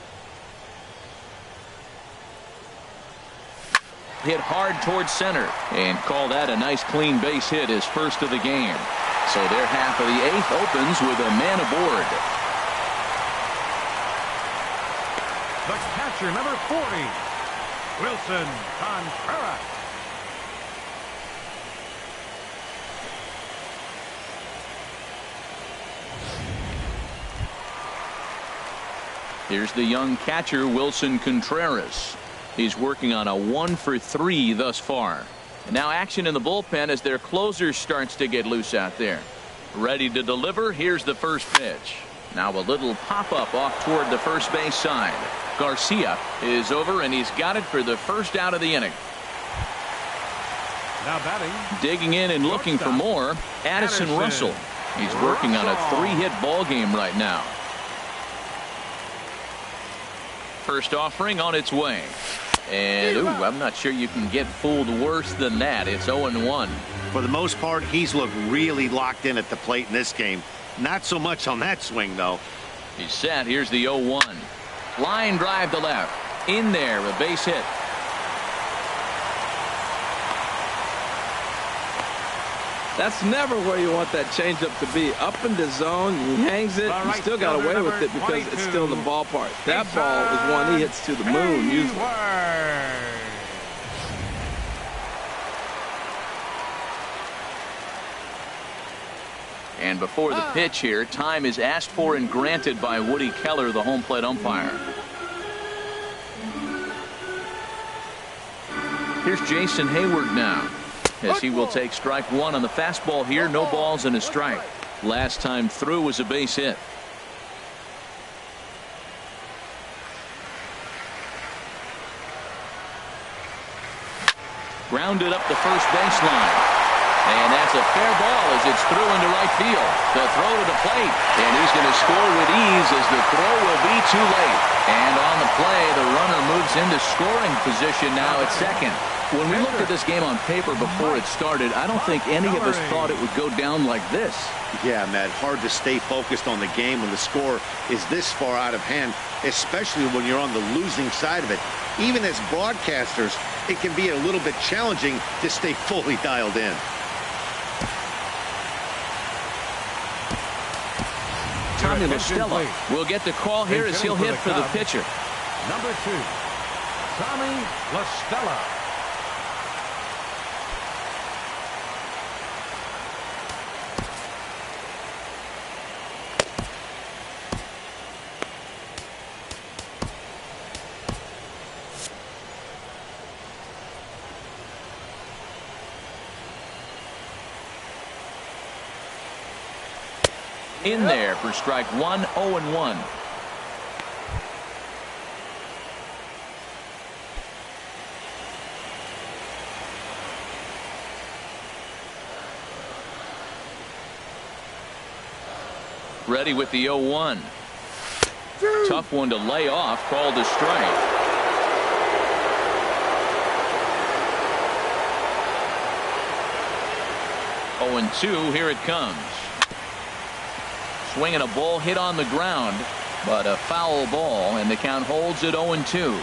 Hit hard towards center and call that a nice clean base hit, his first of the game. So their half of the 8th opens with a man aboard. The catcher, number 40. Wilson Contreras. Here's the young catcher, Wilson Contreras. He's working on a 1 for 3 thus far. And now action in the bullpen as their closer starts to get loose out there. Ready to deliver. Here's the first pitch. Now a little pop-up off toward the first base side. Garcia is over, and he's got it for the first out of the inning. Now batting. Digging in and looking for more, Addison Russell. He's working on a 3-hit ball game right now. First offering on its way. And, I'm not sure you can get fooled worse than that. It's 0-1. For the most part, he's looked really locked in at the plate in this game. Not so much on that swing, though. He's set. Here's the 0-1. Line drive to left. In there, a base hit. That's never where you want that changeup to be. Up in the zone, he hangs it. You still got away with it because it's still in the ballpark. That ball is one he hits to the moon usually. And before the pitch here, time is asked for and granted by Woody Keller, the home plate umpire. Here's Jason Hayward now, as he will take strike one on the fastball here. No balls and a strike. Last time through was a base hit. Grounded up the first baseline. And that's a fair ball as it's through into right field. The throw to the plate. And he's going to score with ease as the throw will be too late. And on the play, the runner moves into scoring position now at second. When we looked at this game on paper before it started, I don't think any of us thought it would go down like this. Yeah, Matt, hard to stay focused on the game when the score is this far out of hand, especially when you're on the losing side of it. Even as broadcasters, it can be a little bit challenging to stay fully dialed in. Tommy La Stella will get the call here as he'll hit for the pitcher. Number 2, Tommy La Stella. In there for strike one, 0-1. Ready with the 0-1. Tough one to lay off, called a strike. Oh, and 2, here it comes. Swinging a ball hit on the ground, but a foul ball, and the count holds at 0-2.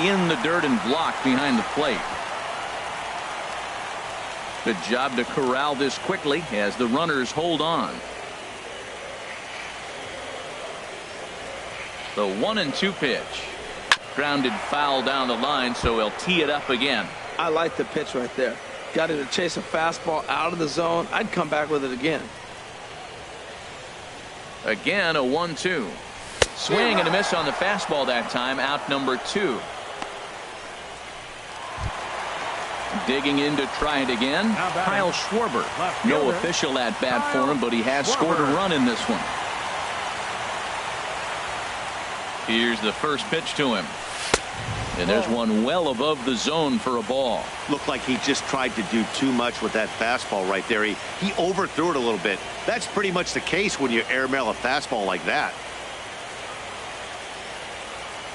In the dirt and blocked behind the plate. Good job to corral this quickly as the runners hold on. The 1-2 pitch. Grounded foul down the line, so he'll tee it up again. I like the pitch right there. Got him to chase a fastball out of the zone. I'd come back with it again. Again, a 1-2. Swing and a miss on the fastball that time. Out number 2. Digging in to try it again. Kyle Schwarber. No official at bat for him, but he has scored a run in this one. Here's the first pitch to him. And there's one well above the zone for a ball. Looked like he just tried to do too much with that fastball right there. He overthrew it a little bit. That's pretty much the case when you airmail a fastball like that.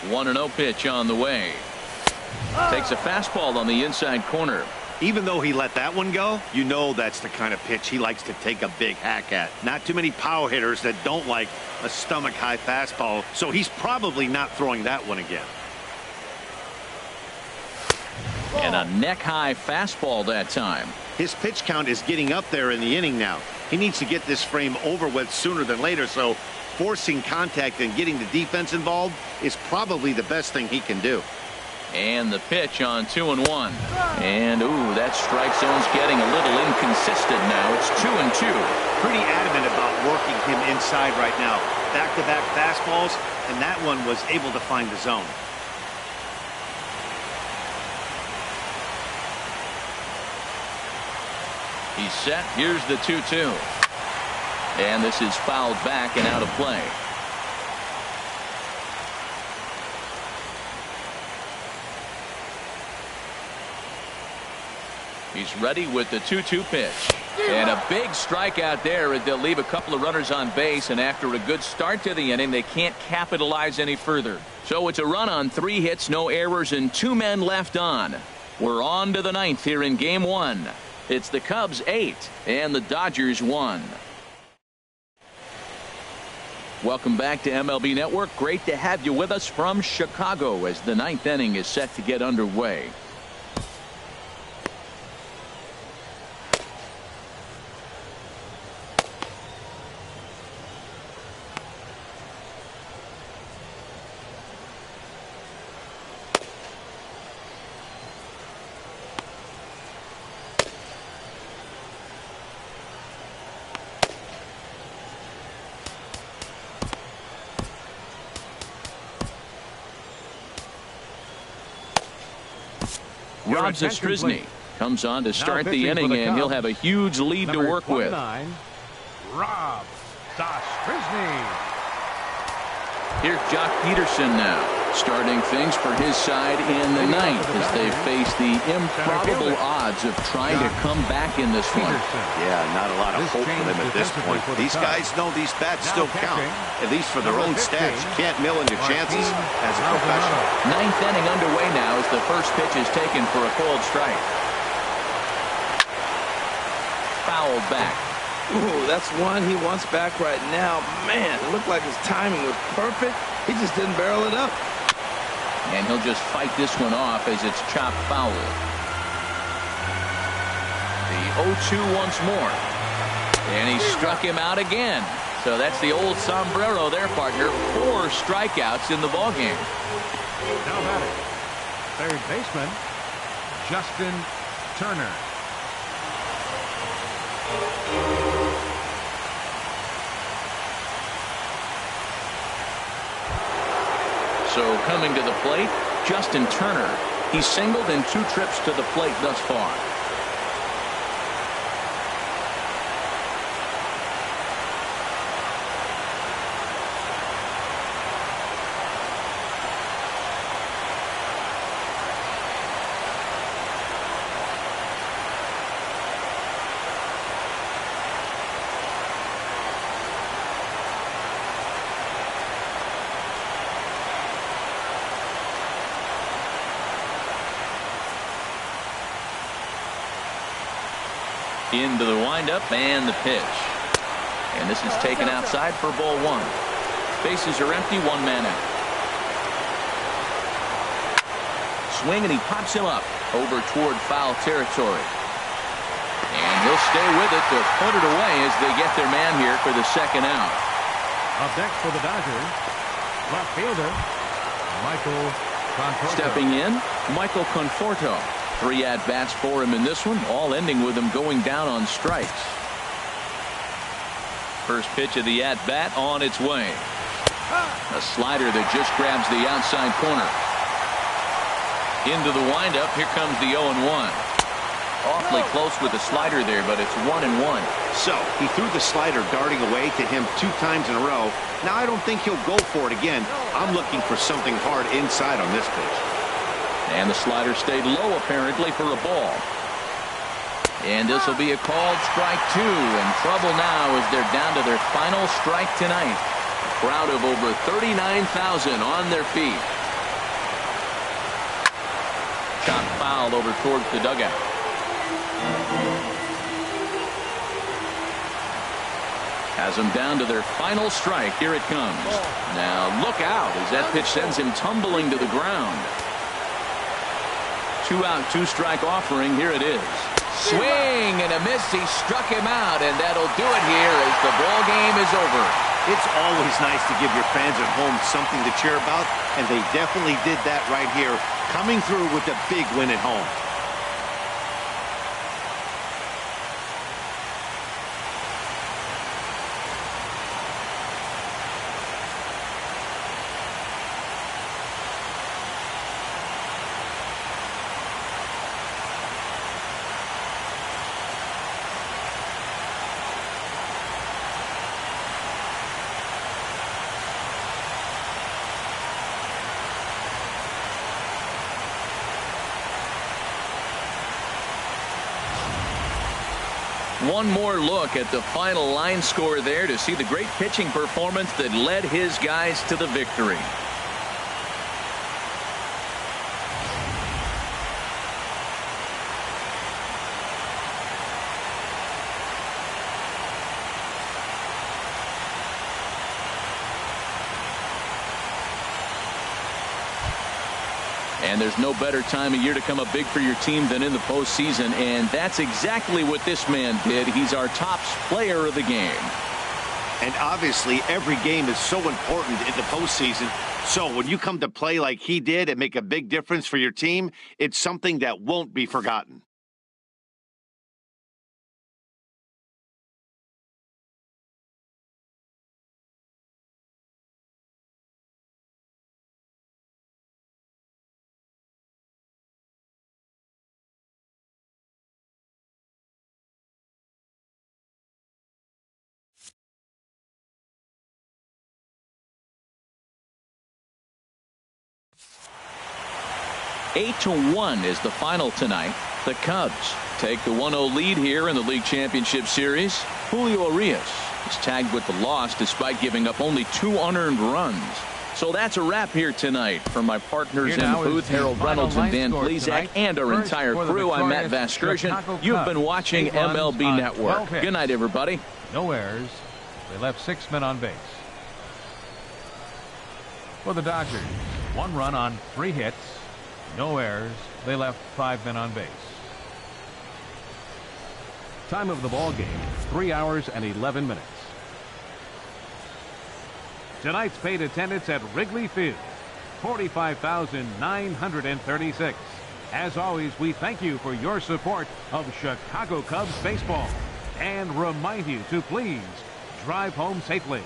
1-0 pitch on the way. Takes a fastball on the inside corner. Even though he let that one go, you know that's the kind of pitch he likes to take a big hack at. Not too many power hitters that don't like a stomach-high fastball, so he's probably not throwing that one again. And a neck-high fastball that time. His pitch count is getting up there in the inning now. He needs to get this frame over with sooner than later, so forcing contact and getting the defense involved is probably the best thing he can do. And the pitch on 2-1. And, ooh, that strike zone's getting a little inconsistent now. It's 2-2. Pretty adamant about working him inside right now. Back-to-back fastballs, and that one was able to find the zone. He's set. Here's the 2-2. And this is fouled back and out of play. He's ready with the 2-2 pitch. And a big strikeout there. They'll leave a couple of runners on base, and after a good start to the inning, they can't capitalize any further. So it's a run on 3 hits, no errors, and 2 men left on. We're on to the 9th here in Game 1. It's the Cubs 8 and the Dodgers 1. Welcome back to MLB Network. Great to have you with us from Chicago as the 9th inning is set to get underway. Rob Zastryzny comes on to start the inning, and he'll have a huge lead to work with. Rob Zastryzny. Here's Jock Peterson now, starting things for his side in the 9th as they face the improbable odds of trying to come back in this one. Yeah, not a lot of hope for them at this point. These guys know these bats still count, at least for their own stats. You can't mill in your chances as a professional. 9th inning underway now as the first pitch is taken for a called strike. Fouled back. Ooh, that's one he wants back right now. Man, it looked like his timing was perfect. He just didn't barrel it up. And he'll just fight this one off as it's chopped foul. The 0-2 once more. And he struck him out again. So that's the old sombrero there, partner. 4 strikeouts in the ballgame. Now batting, third baseman, Justin Turner. So coming to the plate, Justin Turner. He's singled in 2 trips to the plate thus far. Into the windup and the pitch. And this is taken outside for ball 1. Bases are empty, 1 man out. Swing, and he pops him up over toward foul territory. And he'll stay with it to put it away as they get their man here for the second out. Up next for the Dodgers, left fielder, Michael Conforto. Stepping in, Michael Conforto. 3 at-bats for him in this one, all ending with him going down on strikes. First pitch of the at-bat on its way. A slider that just grabs the outside corner. Into the windup, here comes the 0-1. Awfully close with the slider there, but it's 1-1. So he threw the slider darting away to him 2 times in a row. Now I don't think he'll go for it again. I'm looking for something hard inside on this pitch. And the slider stayed low apparently for a ball. And this will be a called strike 2. In trouble now as they're down to their final strike tonight. A crowd of over 39,000 on their feet. Shot fouled over towards the dugout. Has them down to their final strike. Here it comes. Now look out as that pitch sends him tumbling to the ground. 2 out, 2 strike offering. Here it is. Swing and a miss. He struck him out, and that'll do it here as the ball game is over. It's always nice to give your fans at home something to cheer about, and they definitely did that right here, coming through with a big win at home. One more look at the final line score there to see the great pitching performance that led his guys to the victory. And there's no better time of year to come up big for your team than in the postseason, and that's exactly what this man did. He's our top player of the game. And obviously, every game is so important in the postseason. So when you come to play like he did and make a big difference for your team, it's something that won't be forgotten. Eight to 1 is the final tonight. The Cubs take the 1-0 lead here in the league championship series. Julio Urias is tagged with the loss despite giving up only 2 unearned runs. So that's a wrap here tonight. For my partners in the booth, Harold Reynolds and Dan Plesac, and our entire crew, I'm Matt Vasgersian. You've been watching MLB Network. Good night, everybody. No errors. They left 6 men on base. For the Dodgers, 1 run on 3 hits. No errors. They left 5 men on base. Time of the ball game, 3 hours and 11 minutes. Tonight's paid attendance at Wrigley Field, 45,936. As always, we thank you for your support of Chicago Cubs baseball and remind you to please drive home safely.